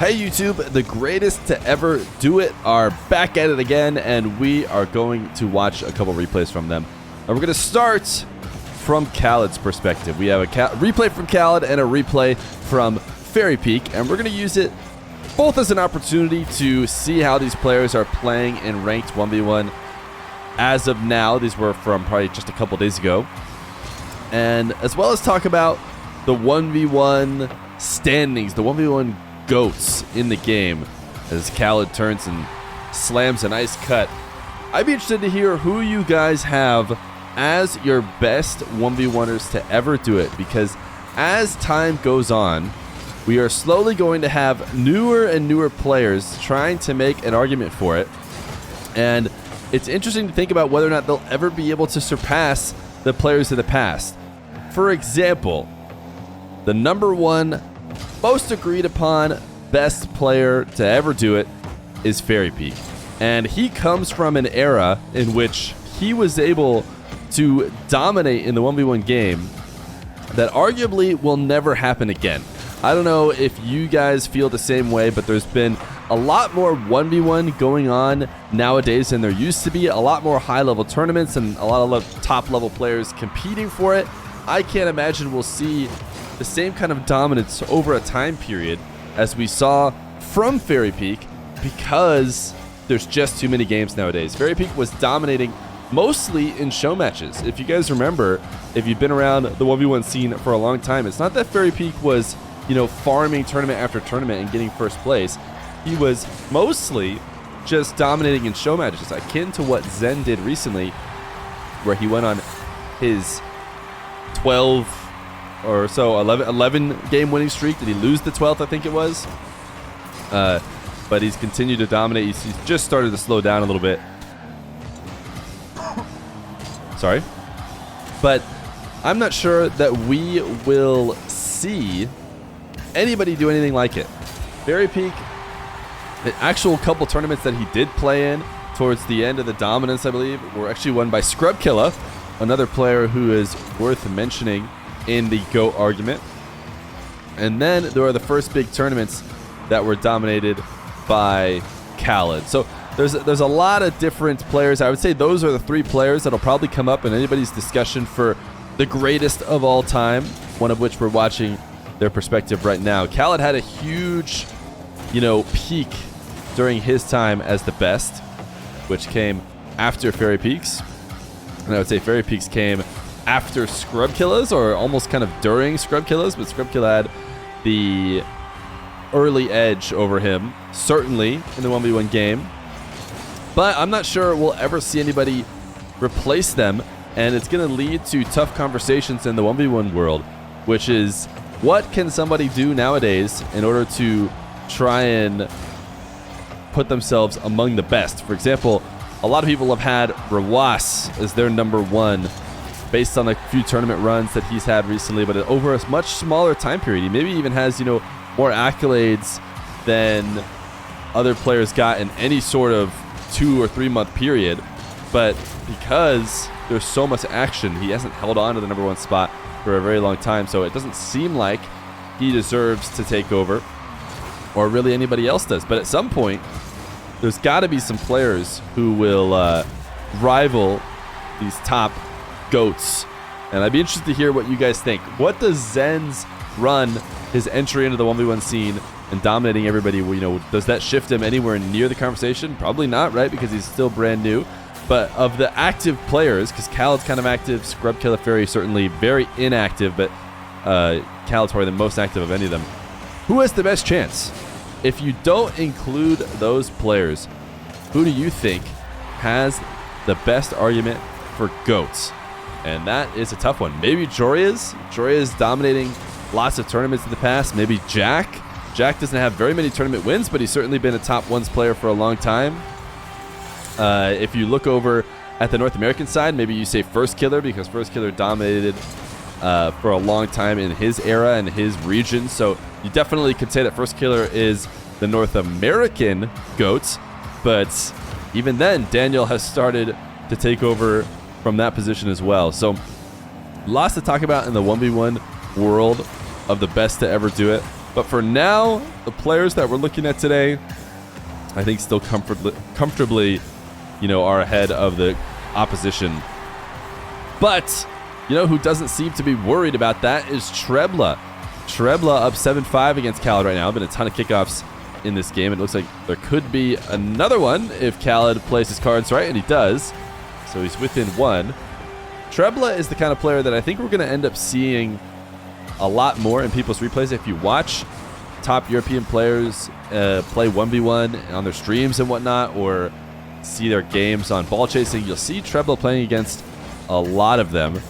Hey YouTube, the greatest to ever do it are back at it again, and we are going to watch a couple replays from them. And we're going to start from oKhaliD's perspective. We have a replay from oKhaliD and a replay from Fairy Peak, and we're going to use it both as an opportunity to see how these players are playing in ranked 1v1 as of now. These were from probably just a couple days ago. And as well as talk about the 1v1 standings, the 1v1 goats in the game as oKhaliD turns and slams a nice cut. I'd be interested to hear who you guys have as your best 1v1ers to ever do it, because as time goes on, we are slowly going to have newer and newer players trying to make an argument for it. And it's interesting to think about whether or not they'll ever be able to surpass the players of the past. For example, the #1 most agreed upon best player to ever do it is Fairy Peak. And he comes from an era in which he was able to dominate in the 1v1 game that arguably will never happen again. I don't know if you guys feel the same way, but there's been a lot more 1v1 going on nowadays than there used to be. A lot more high-level tournaments and a lot of top-level players competing for it. I can't imagine we'll see the same kind of dominance over a time period as we saw from Fairy Peak, because there's just too many games nowadays. Fairy Peak was dominating mostly in show matches. If you guys remember, if you've been around the 1v1 scene for a long time, it's not that Fairy Peak was, farming tournament after tournament and getting first place. He was mostly just dominating in show matches, akin to what Zen did recently, where he went on his 12 or so 11 game winning streak. Did he lose the 12th? I think it was. But he's continued to dominate. He's just started to slow down a little bit. Sorry. But I'm not sure that we will see anybody do anything like it. Fairy Peak, the actual couple tournaments that he did play in towards the end of the dominance, I believe, were actually won by Scrubkilla, another player who is worth mentioning in the GOAT argument. And then there are the first big tournaments that were dominated by oKhaliD. So there's a lot of different players. I would say those are the three players that'll probably come up in anybody's discussion for the greatest of all time, one of which we're watching their perspective right now. oKhaliD had a huge, peak during his time as the best, which came after Fairy Peaks. And I would say Fairy Peaks came after Scrubkilla's, or almost kind of during Scrubkilla's, but Scrubkilla had the early edge over him, certainly in the 1v1 game. But I'm not sure we'll ever see anybody replace them, and it's going to lead to tough conversations in the 1v1 world, which is, what can somebody do nowadays in order to try and put themselves among the best? For example, a lot of people have had Rawas as their #1 based on a few tournament runs that he's had recently, but over a much smaller time period. He maybe even has, more accolades than other players got in any sort of 2 or 3 month period. But because there's so much action, he hasn't held on to the #1 spot for a very long time. So it doesn't seem like he deserves to take over, or really anybody else does. But at some point, there's got to be some players who will rival these top goats. And I'd be interested to hear what you guys think. What does Zen's run, his entry into the 1v1 scene and dominating everybody, does that shift him anywhere near the conversation? Probably not, right? Because he's still brand new. But of the active players, because oKhaliD's kind of active, Scrubkilla, Fairy certainly very inactive, but oKhaliD's probably the most active of any of them. Who has the best chance? If you don't include those players, who do you think has the best argument for GOATs? And that is a tough one. Maybe Joria's. Joria's dominating lots of tournaments in the past. Maybe Jack. Jack doesn't have very many tournament wins, but he's certainly been a top ones player for a long time. If you look over at the North American side, maybe you say First Killer, because First Killer dominated for a long time in his era and his region. So you definitely could say that First Killer is the North American GOAT. But even then, Daniel has started to take over from that position as well. So lots to talk about in the 1v1 world of the best to ever do it. But for now, the players that we're looking at today, I think still comfortably, you know, are ahead of the opposition. But, you know, who doesn't seem to be worried about that is Trebla. Trebla up 7-5 against oKhaliD right now. Been a ton of kickoffs in this game. It looks like there could be another one if oKhaliD plays his cards right, and he does. So he's within one. Trebla is the kind of player that I think we're going to end up seeing a lot more in people's replays. If you watch top European players play 1v1 on their streams and whatnot, or see their games on ball chasing, you'll see Trebla playing against a lot of them.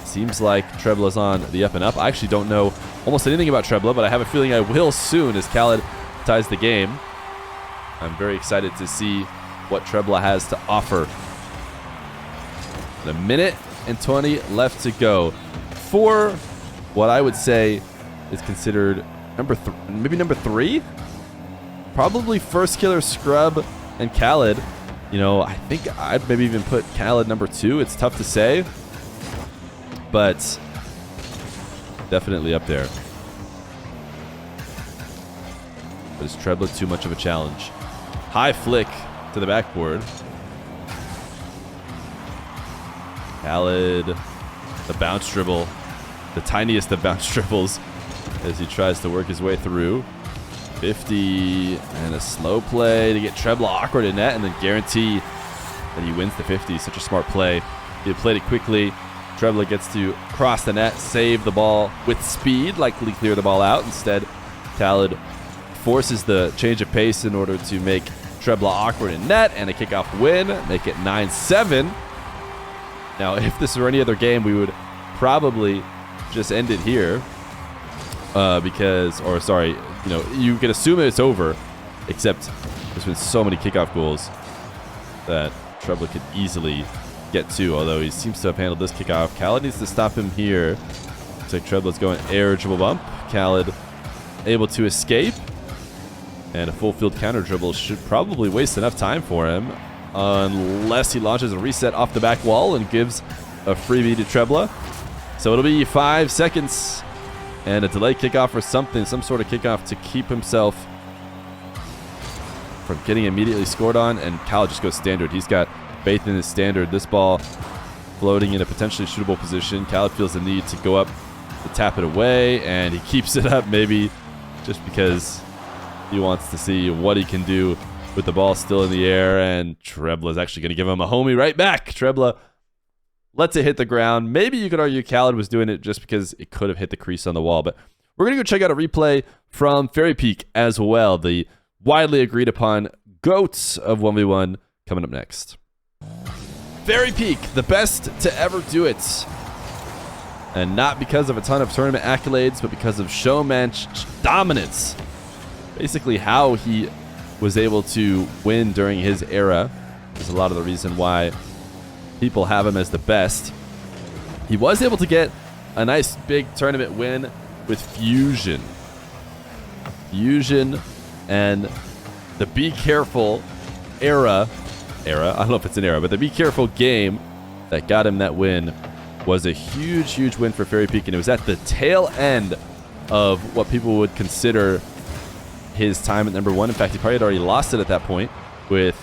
Seems like Trebla's on the up and up. I actually don't know almost anything about Trebla, but I have a feeling I will soon as oKhaliD ties the game. I'm very excited to see what Trebla has to offer. A minute and 20 left to go for what I would say is considered maybe number 3? Probably first killer Scrub and oKhaliD. You know, I think I'd maybe even put oKhaliD number 2. It's tough to say, but definitely up there. But is Trebla too much of a challenge? High flick to the backboard. oKhaliD, the bounce dribble, the tiniest of bounce dribbles as he tries to work his way through. 50 and a slow play to get Trebla awkward in net and then guarantee that he wins the 50. Such a smart play. He played it quickly. Trebla gets to cross the net, save the ball with speed, likely clear the ball out. Instead, oKhaliD forces the change of pace in order to make Trebla awkward in net and a kickoff win, make it 9-7. Now, if this were any other game, we would probably just end it here you know, you can assume it's over, except there's been so many kickoff goals that Trebla could easily get to, although he seems to have handled this kickoff. oKhaliD needs to stop him here. Looks like Trebla's going air dribble bump. oKhaliD able to escape, and a full field counter dribble should probably waste enough time for him, unless he launches a reset off the back wall and gives a freebie to Trebla. So it'll be 5 seconds and a delay kickoff or something, some sort of kickoff to keep himself from getting immediately scored on, and oKhaliD just goes standard. He's got faith in his standard. This ball floating in a potentially shootable position. oKhaliD feels the need to go up to tap it away, and he keeps it up maybe just because he wants to see what he can do with the ball still in the air, and Trebla is actually going to give him a homie right back. Trebla lets it hit the ground. Maybe you could argue oKhaliD was doing it just because it could have hit the crease on the wall, but we're going to go check out a replay from Fairy Peak as well, the widely agreed upon GOATs of 1v1 coming up next. Fairy Peak, the best to ever do it. And not because of a ton of tournament accolades, but because of showmatch dominance. Basically how he was able to win during his era is a lot of the reason why people have him as the best. He was able to get a nice big tournament win with Fusion. Fusion and the Be Careful era, I don't know if it's an era, but the Be Careful game that got him that win was a huge win for Fairy Peak, and it was at the tail end of what people would consider his time at number 1. In fact, he probably had already lost it at that point, with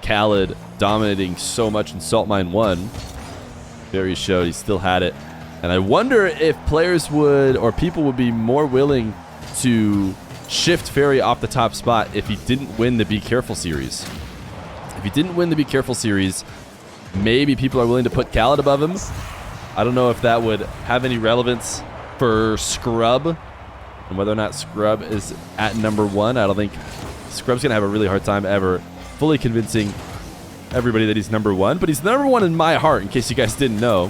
oKhaliD dominating so much in Salt Mine 1. Fairy showed he still had it. And I wonder if players would, or people would be more willing to shift Fairy off the top spot if he didn't win the Be Careful series. If he didn't win the Be Careful series, maybe people are willing to put oKhaliD above him. I don't know if that would have any relevance for Scrub and whether or not Scrub is at number 1. I don't think Scrub's going to have a really hard time ever fully convincing everybody that he's number 1, but he's number 1 in my heart, in case you guys didn't know.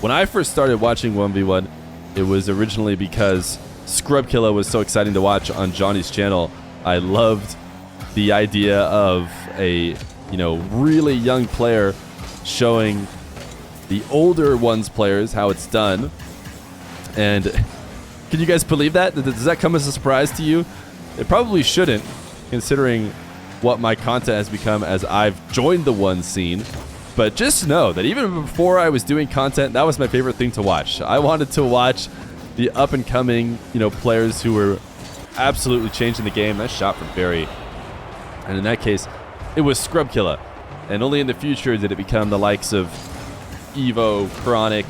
When I first started watching 1v1, it was originally because Scrub Killa was so exciting to watch on Johnny's channel. I loved the idea of a, really young player showing the older ones players how it's done. And can you guys believe that? Does that come as a surprise to you? It probably shouldn't, considering what my content has become as I've joined the one scene. But just know that even before I was doing content, that was my favorite thing to watch. I wanted to watch the up and coming, players who were absolutely changing the game. Nice shot from Feer. And in that case, it was Scrub Killer. And only in the future did it become the likes of Evo, Chronic,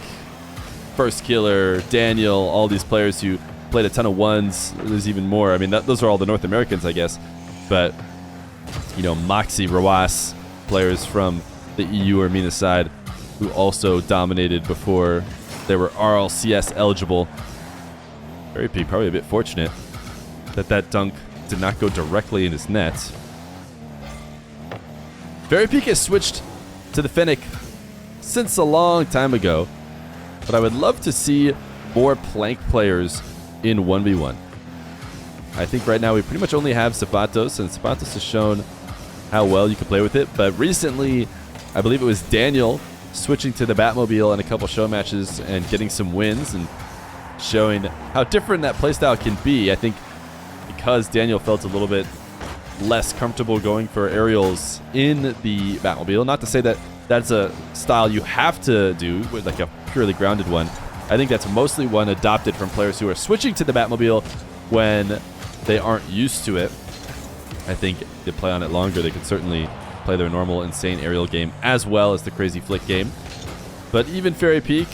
First Killer, Daniel, all these players who played a ton of ones. There's even more. I mean, those are all the North Americans, I guess. But, you know, Moxie, Rawas, players from the EU or MENA side who also dominated before they were RLCS eligible. Very Peak, probably a bit fortunate that dunk did not go directly in his net. Very Peak has switched to the Fennec since a long time ago, but I would love to see more Plank players in 1v1. I think right now we pretty much only have Zapatos, and Zapatos has shown how well you can play with it, but recently I believe it was Daniel switching to the Batmobile in a couple show matches and getting some wins and showing how different that playstyle can be. I think because Daniel felt a little bit less comfortable going for aerials in the Batmobile. Not to say that that's a style you have to do with like a purely grounded one. I think that's mostly one adopted from players who are switching to the Batmobile when they aren't used to it. I think if they play on it longer, they could certainly play their normal insane aerial game as well as the crazy flick game. But even Fairy Peak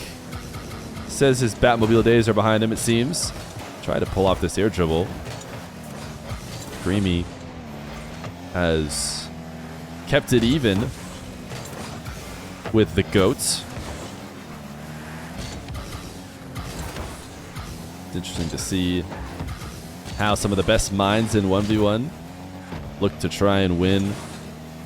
says his Batmobile days are behind him, it seems. Try to pull off this air dribble. Creamy has kept it even with the goats. It's interesting to see how some of the best minds in 1v1 look to try and win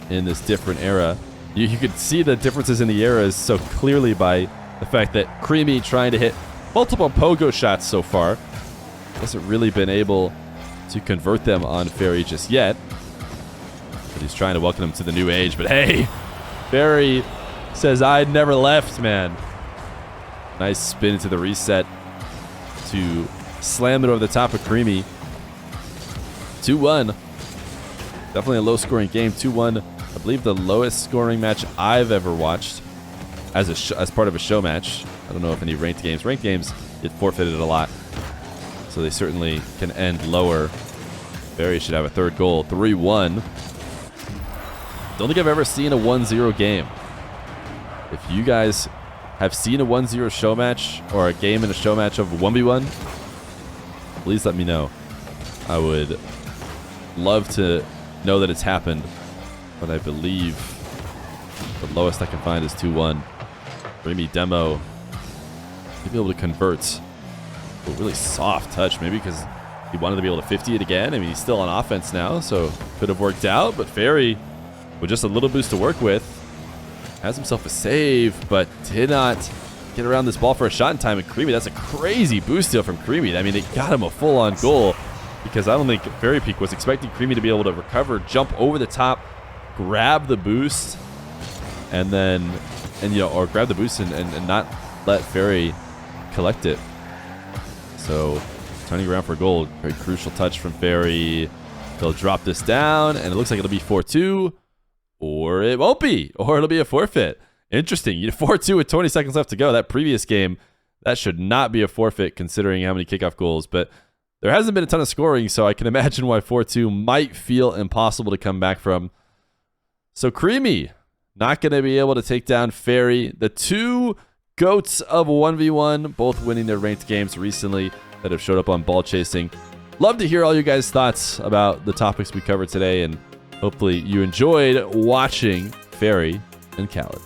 in this different era. You could see the differences in the eras so clearly by the fact that Creamy trying to hit multiple pogo shots so far hasn't really been able to convert them on Feer just yet. But he's trying to welcome him to the new age. But hey, Feer says, I never left, man. Nice spin into the reset to slam it over the top of Creamy. 2-1. Definitely a low-scoring game. 2-1, I believe the lowest scoring match I've ever watched as part of a show match. I don't know if any ranked games. Ranked games get forfeited a lot, so they certainly can end lower. Feer should have a third goal. 3-1. Don't think I've ever seen a 1-0 game. If you guys have seen a 1-0 show match or a game in a show match of 1v1, please let me know. I would love to know that it's happened, but I believe the lowest I can find is 2-1. Creamy demo to be able to convert. A really soft touch, maybe because he wanted to be able to 50 it again. I mean, he's still on offense now, so could have worked out, but Feer, with just a little boost to work with, has himself a save, but did not get around this ball for a shot in time. And Creamy, that's a crazy boost steal from Creamy. I mean, it got him a full-on goal because I don't think Fairy Peak was expecting Creamy to be able to recover, jump over the top, grab the boost, and then, or grab the boost and not let Feer collect it. So, turning around for a goal. Very crucial touch from Feer. They'll drop this down, and it looks like it'll be 4-2. Or it won't be. Or it'll be a forfeit. Interesting. You 4-2 with 20 seconds left to go. That previous game, that should not be a forfeit considering how many kickoff goals. But there hasn't been a ton of scoring, so I can imagine why 4-2 might feel impossible to come back from. So Creamy, not going to be able to take down Feer. The two goats of 1v1, both winning their ranked games recently that have showed up on ball chasing. Love to hear all you guys' thoughts about the topics we covered today, and hopefully you enjoyed watching Feer and oKhaliD.